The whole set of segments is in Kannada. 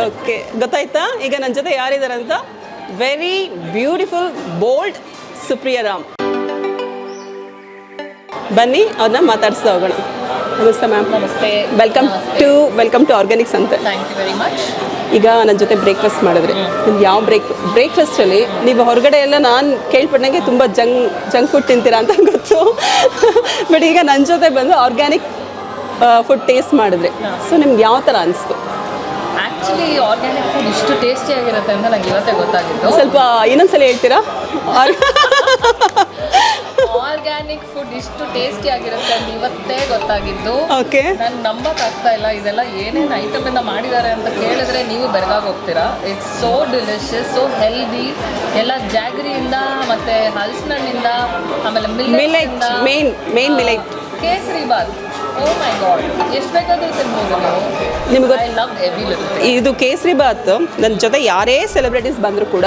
ಓಕೆ, ಗೊತ್ತಾಯ್ತಾ ಈಗ ನನ್ನ ಜೊತೆ ಯಾರಿದ್ದಾರೆ ಅಂತ? Very beautiful bold Supriya Ram. ಬನ್ನಿ ಅವ್ರನ್ನ ಮಾತಾಡಿಸ್ತಾ ಹೋಗೋಣ. ನಮಸ್ತೆ ಮ್ಯಾಮ್. ನಮಸ್ತೆ. ವೆಲ್ಕಮ್ ಟು ಆರ್ಗ್ಯಾನಿಕ್ಸ್ ಅಂತ. Thank you very much. ಈಗ ನನ್ನ ಜೊತೆ ಬ್ರೇಕ್ಫಾಸ್ಟ್ ಮಾಡಿದ್ರಿ. ಯಾವ ಬ್ರೇಕ್ಫಾಸ್ಟಲ್ಲಿ ನೀವು ಹೊರಗಡೆ ಎಲ್ಲ ನಾನು ಕೇಳ್ಪಟ್ಟಂಗೆ ತುಂಬ ಜಂಕ್ ಫುಡ್ ತಿಂತೀರಾ ಅಂತ ಗೊತ್ತು. ಬಟ್ ಈಗ ನನ್ನ ಜೊತೆ ಬಂದು ಆರ್ಗ್ಯಾನಿಕ್ ಫುಡ್ ಟೇಸ್ಟ್ ಮಾಡಿದ್ರಿ. ಸೊ ನಿಮ್ಗೆ ಯಾವ ಥರ ಅನಿಸ್ತು? ಆ್ಯಕ್ಚುಲಿ ಆರ್ಗ್ಯಾನಿಕ್ ಫುಡ್ ಇಷ್ಟು ಟೇಸ್ಟಿಯಾಗಿರುತ್ತೆ ಅಂತ ನಂಗೆ ಇವತ್ತೇ ಗೊತ್ತಾಗಿದ್ದು. ಸ್ವಲ್ಪ ಇನ್ನೊಂದ್ಸಲ ಹೇಳ್ತೀರಾ? ಆರ್ಗ್ಯಾನಿಕ್ ಫುಡ್ ಇಷ್ಟು ಟೇಸ್ಟಿ ಆಗಿರುತ್ತೆ ಅಂತ ಇವತ್ತೇ ಗೊತ್ತಾಗಿದ್ದು. ಓಕೆ, ನಾನು ನಂಬಕ್ಕಾಗ್ತಾ ಇಲ್ಲ. ಇದೆಲ್ಲ ಏನೇನು ಐಟಮಿಂದ ಮಾಡಿದ್ದಾರೆ ಅಂತ ಕೇಳಿದ್ರೆ ನೀವು ಬೆರಗಾಗಿ ಹೋಗ್ತೀರಾ. It's so delicious, so healthy. ಎಲ್ಲ ಜಾಗರಿಯಿಂದ ಮತ್ತು ಹಲಸಿನಣ್ಣಿಂದ, ಆಮೇಲೆ millet, main millet, kesari bath. ಓ ಮೈ ಗಾಡ್, ಎಷ್ಟು ಬೇಕಾದರೂ ತಿನ್ಬೋದು ನೀವು. ನಿಮ್ಗೆ ಐ ಲವ್ ಎವ್ರಿ ಲಿಟಲ್. ಇದು ಕೇಸರಿ ಬಾತ್ ನನ್ನ ಜೊತೆ ಯಾರೇ ಸೆಲೆಬ್ರಿಟೀಸ್ ಬಂದರೂ ಕೂಡ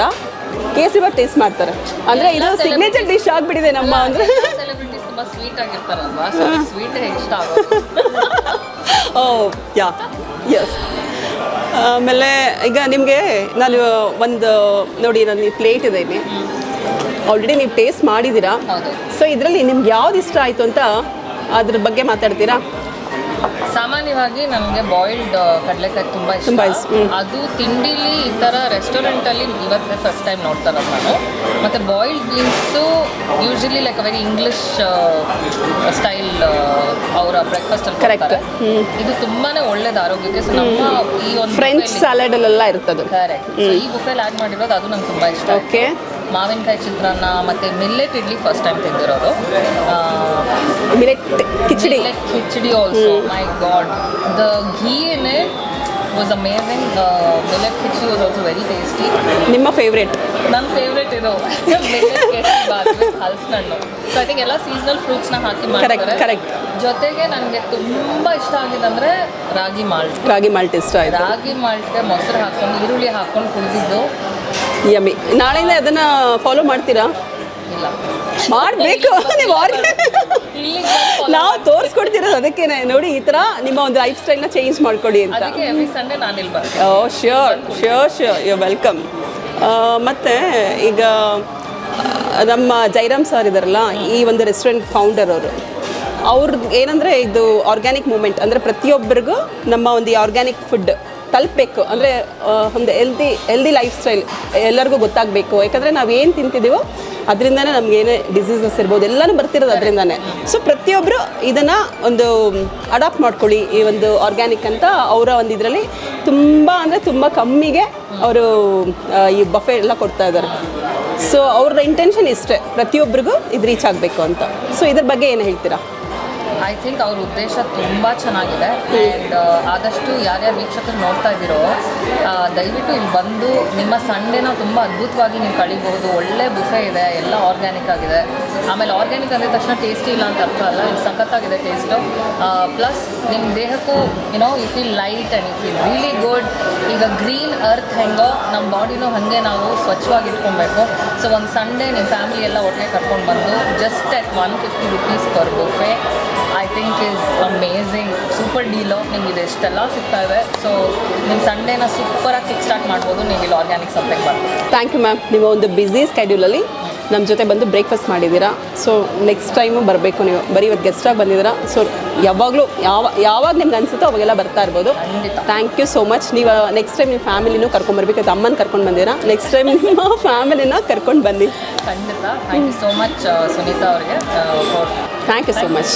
ಕೇಸರಿ ಬಾತ್ ಟೇಸ್ಟ್ ಮಾಡ್ತಾರೆ. ಅಂದರೆ ಇದು ಸಿಗ್ನೇಚರ್ ಡಿಶ್ ಆಗಿಬಿಟ್ಟಿದೆ ನಮ್ಮ. ಅಂದರೆ ಸೆಲೆಬ್ರಿಟೀಸ್ ತುಂಬ ಸ್ವೀಟ್ ಆಗಿರ್ತಾರಲ್ವಾ, ಸೊ ಸ್ವೀಟ್ ಇಷ್ಟ ಆಗೋದು. ಓ ಯಾ, ಎಸ್. ಆಮೇಲೆ ಈಗ ನಿಮಗೆ ನಾನು ಒಂದು ನೋಡಿ, ನನ್ನ ಪ್ಲೇಟ್ ಇದೆ ಇಲ್ಲಿ. ಆಲ್ರೆಡಿ ನೀವು ಟೇಸ್ಟ್ ಮಾಡಿದ್ದೀರಾ. ಹೌದು. ಸೊ ಇದರಲ್ಲಿ ನಿಮ್ಗೆ ಯಾವ್ದು ಇಷ್ಟ ಆಯಿತು ಅಂತ ಅದ್ರ ಬಗ್ಗೆ ಮಾತಾಡ್ತೀರಾ? ಸಾಮಾನ್ಯವಾಗಿ ನನಗೆ ಬಾಯ್ಲ್ಡ್ ಕಡಲೆಕಾಯಿ ತುಂಬ ಇಷ್ಟ. ಅದು ತಿಂಡಿಲಿ ಈ ಥರ ರೆಸ್ಟೋರೆಂಟಲ್ಲಿ ಇವತ್ತೇ ಫಸ್ಟ್ ಟೈಮ್ ನೋಡ್ತಾ ಇರೋದು ನಾನು. ಮತ್ತು boiled beans usually like very English style ಅವರ ಬ್ರೇಕ್ಫಾಸ್ಟಲ್ಲಿ ಕೊಡ್ತಾರೆ. ಇದು ತುಂಬಾ ಒಳ್ಳೇದು ಆರೋಗ್ಯಕ್ಕೆ. ಸೊ ನಮ್ಮ ಈ ಒಂದು ಫ್ರೆಂಚ್ ಸಾಲಡಲ್ಲೆಲ್ಲ ಇರ್ತದೆ. ಕರೆಕ್ಟ್. ಈ ಬುಫೆಲ್ ಆ್ಯಡ್ ಮಾಡಿರೋದು ಅದು ನಂಗೆ ತುಂಬ ಇಷ್ಟ. ಓಕೆ. ಮಾವಿನಕಾಯಿ ಚಿತ್ರಾನ್ನ ಮತ್ತು ಮಿಲ್ಲೆಟ್ ಇಡ್ಲಿ ಫಸ್ಟ್ ಟೈಮ್ ತಿಂದಿರೋದು. Millet khichdi also. My god, the ghee in it was amazing. Millet khichdi was also very tasty. ನಿಮ್ಮ ಫೇವ್ರೇಟ್? ನನ್ನ ಫೇವ್ರೇಟ್ ಇದು ಮಿಲ್ಲೆಟ್ ಕೇಸರಿ ಬಾತ್ ವಿತ್ ಹಲಸಿನಣ್ಣು. ಸೊ ಐ ಥಿಂಕ್ ಎಲ್ಲ ಸೀಸನಲ್ ಫ್ರೂಟ್ಸ್ನ ಹಾಕಿ ಮಾಡ್ತಾರೆ. ಕರೆಕ್ಟ್. ಜೊತೆಗೆ ನನಗೆ ತುಂಬ ಇಷ್ಟ ಆಗಿದ್ದಂದರೆ ರಾಗಿ ಮಾಲ್ಟ್ ಇಷ್ಟ ಆಯಿತು. ರಾಗಿ ಮಾಲ್ಟ್ಗೆ ಮೊಸರು ಹಾಕ್ಕೊಂಡು ಈರುಳ್ಳಿ ಹಾಕ್ಕೊಂಡು ಕುಡಿದಿದ್ದು ಯಮ್ಮಿ. ನಾಳೆಯಿಂದ ಅದನ್ನ ಫಾಲೋ ಮಾಡ್ತೀರಾ? ಇಲ್ಲ, ಮಾಡಬೇಕು. ನೀವು ನಾವು ತೋರಿಸ್ಕೊಡ್ತಿರೋದು ಅದಕ್ಕೇನೆ. ನೋಡಿ, ಈ ಥರ ನಿಮ್ಮ ಒಂದು ಲೈಫ್ ಸ್ಟೈಲ್ನ ಚೇಂಜ್ ಮಾಡ್ಕೊಡಿ ಅಂತ. ಅದಕ್ಕೆ ಎವ್ರಿ ಸಂಡೇ ನಾನು ಇಲ್ಲಿ ಬರ್ತೀನಿ. ಓ ಶ್ಯೂರ್ ಯು ವೆಲ್ಕಮ್. ಮತ್ತು ಈಗ ನಮ್ಮ ಜೈರಾಮ್ ಸರ್ ಇದ್ದಾರಲ್ಲ, ಈ ಒಂದು ರೆಸ್ಟೋರೆಂಟ್ ಫೌಂಡರ್ ಅವ್ರದ್ದು ಏನಂದರೆ ಇದು ಆರ್ಗ್ಯಾನಿಕ್ ಮೂಮೆಂಟ್. ಅಂದರೆ ಪ್ರತಿಯೊಬ್ಬರಿಗೂ ನಮ್ಮ ಒಂದು ಈ ಆರ್ಗ್ಯಾನಿಕ್ ಫುಡ್ ತಲುಪಬೇಕು. ಅಂದರೆ ಒಂದು ಹೆಲ್ದಿ ಲೈಫ್ ಸ್ಟೈಲ್ ಎಲ್ಲರಿಗೂ ಗೊತ್ತಾಗಬೇಕು. ಯಾಕಂದರೆ ನಾವು ಏನು ತಿಂತಿದ್ದೀವೋ ಅದರಿಂದನೇ ನಮ್ಗೆ ಏನೇ ಡಿಸೀಸಸ್ ಇರ್ಬೋದು, ಎಲ್ಲನೂ ಬರ್ತಿರೋದು ಅದರಿಂದನೇ. ಸೊ ಪ್ರತಿಯೊಬ್ಬರು ಇದನ್ನು ಒಂದು ಅಡಾಪ್ಟ್ ಮಾಡ್ಕೊಳ್ಳಿ, ಈ ಒಂದು ಆರ್ಗ್ಯಾನಿಕ್ ಅಂತ ಅವರ ಒಂದು ಇದರಲ್ಲಿ ತುಂಬ ಕಮ್ಮಿಗೆ ಅವರು ಈ ಬಫೆ ಎಲ್ಲ ಕೊಡ್ತಾ ಇದ್ದಾರೆ. ಸೊ ಅವ್ರ ಇಂಟೆನ್ಷನ್ ಇಷ್ಟೇ, ಪ್ರತಿಯೊಬ್ಬರಿಗೂ ಇದು ರೀಚ್ ಆಗಬೇಕು ಅಂತ. ಸೊ ಇದ್ರ ಬಗ್ಗೆ ಏನು ಹೇಳ್ತೀರಾ? ಐ ಥಿಂಕ್ ಅವ್ರ ಉದ್ದೇಶ ತುಂಬ ಚೆನ್ನಾಗಿದೆ. ಆ್ಯಂಡ್ ಆದಷ್ಟು ಯಾರ್ಯಾರು ವೀಕ್ಷಕರು ನೋಡ್ತಾ ಇದ್ದೀರೋ ದಯವಿಟ್ಟು ಇಲ್ಲಿ ಬಂದು ನಿಮ್ಮ ಸಂಡೇನ ತುಂಬ ಅದ್ಭುತವಾಗಿ ನೀವು ಕಳಿಬಹುದು. ಒಳ್ಳೆ ಬುಫೆ ಇದೆ, ಎಲ್ಲ ಆರ್ಗ್ಯಾನಿಕ್ ಆಗಿದೆ. ಆಮೇಲೆ ಆರ್ಗ್ಯಾನಿಕ್ ಅಂದಿದ ತಕ್ಷಣ ಟೇಸ್ಟಿ ಇಲ್ಲ ಅಂತ ಅರ್ಥ ಅಲ್ಲ, ಇದು ಸಖತ್ತಾಗಿದೆ ಟೇಸ್ಟು. ಪ್ಲಸ್ ನಿಮ್ಮ ದೇಹಕ್ಕೂ you feel light and you feel really good. ಈಗ ಗ್ರೀನ್ ಅರ್ತ್ ಹೆಂಗೋ ನಮ್ಮ ಬಾಡಿನೂ ಹಾಗೆ ನಾವು ಸ್ವಚ್ಛವಾಗಿ ಇಟ್ಕೊಬೇಕು. ಸೊ ಒಂದು ಸಂಡೇ ನಿಮ್ಮ ಫ್ಯಾಮಿಲಿ ಎಲ್ಲ ಒಟ್ಟಿಗೆ ಕರ್ಕೊಂಡು ಬಂದು just at 150 rupees per ಬುಫೆ I think is amazing. Super deal. ನಿಮ್ಗೆ ಇದು ಎಷ್ಟೆಲ್ಲ ಸಿಗ್ತಾ ಇದೆ. ಸೊ ನಿಮ್ಮ ಸಂಡೇನ ಸೂಪರಾಗಿ ಕಿಕ್ ಸ್ಟಾರ್ಟ್ ಮಾಡ್ಬೋದು ನೀವು ಇಲ್ಲಿ ಆರ್ಗ್ಯಾನಿಕ್ ಸಂತೆಗೆ ಬರ್ಬೋದು. Thank you ma'am. ನಿಮ್ಮ ಒಂದು ಬ್ಯುಸಿ ಸ್ಕೆಡ್ಯೂಲಲ್ಲಿ ನಮ್ಮ ಜೊತೆ ಬಂದು ಬ್ರೇಕ್ಫಾಸ್ಟ್ ಮಾಡಿದ್ದೀರಾ. ಸೊ ನೆಕ್ಸ್ಟ್ ಟೈಮು ಬರಬೇಕು. ನೀವು ಬರೀ ಇವತ್ತು ಗೆಸ್ಟಾಗಿ ಬಂದಿದ್ದೀರಾ. ಸೊ ಯಾವಾಗಲೂ ಯಾವಾಗ ನಿಮ್ಗೆ ಅನಿಸುತ್ತೋ ಅವಾಗೆಲ್ಲ ಬರ್ತಾ ಇರ್ಬೋದು. Thank you so much. ನೀವು ನೆಕ್ಸ್ಟ್ ಟೈಮ್ ನಿಮ್ಮ ಫ್ಯಾಮಿಲಿನೂ ಕರ್ಕೊಂಡ್ಬರ್ಬೇಕು. ಅದು ಅಮ್ಮನ ಕರ್ಕೊಂಡು ಬಂದಿರಾ, ನೆಕ್ಸ್ಟ್ ಟೈಮ್ ನಿಮ್ಮ ಫ್ಯಾಮಿಲಿನ ಕರ್ಕೊಂಡು ಬನ್ನಿ. ಖಂಡಿತ. Thank you so much Sunita ಅವರಿಗೆ. Thank you so much.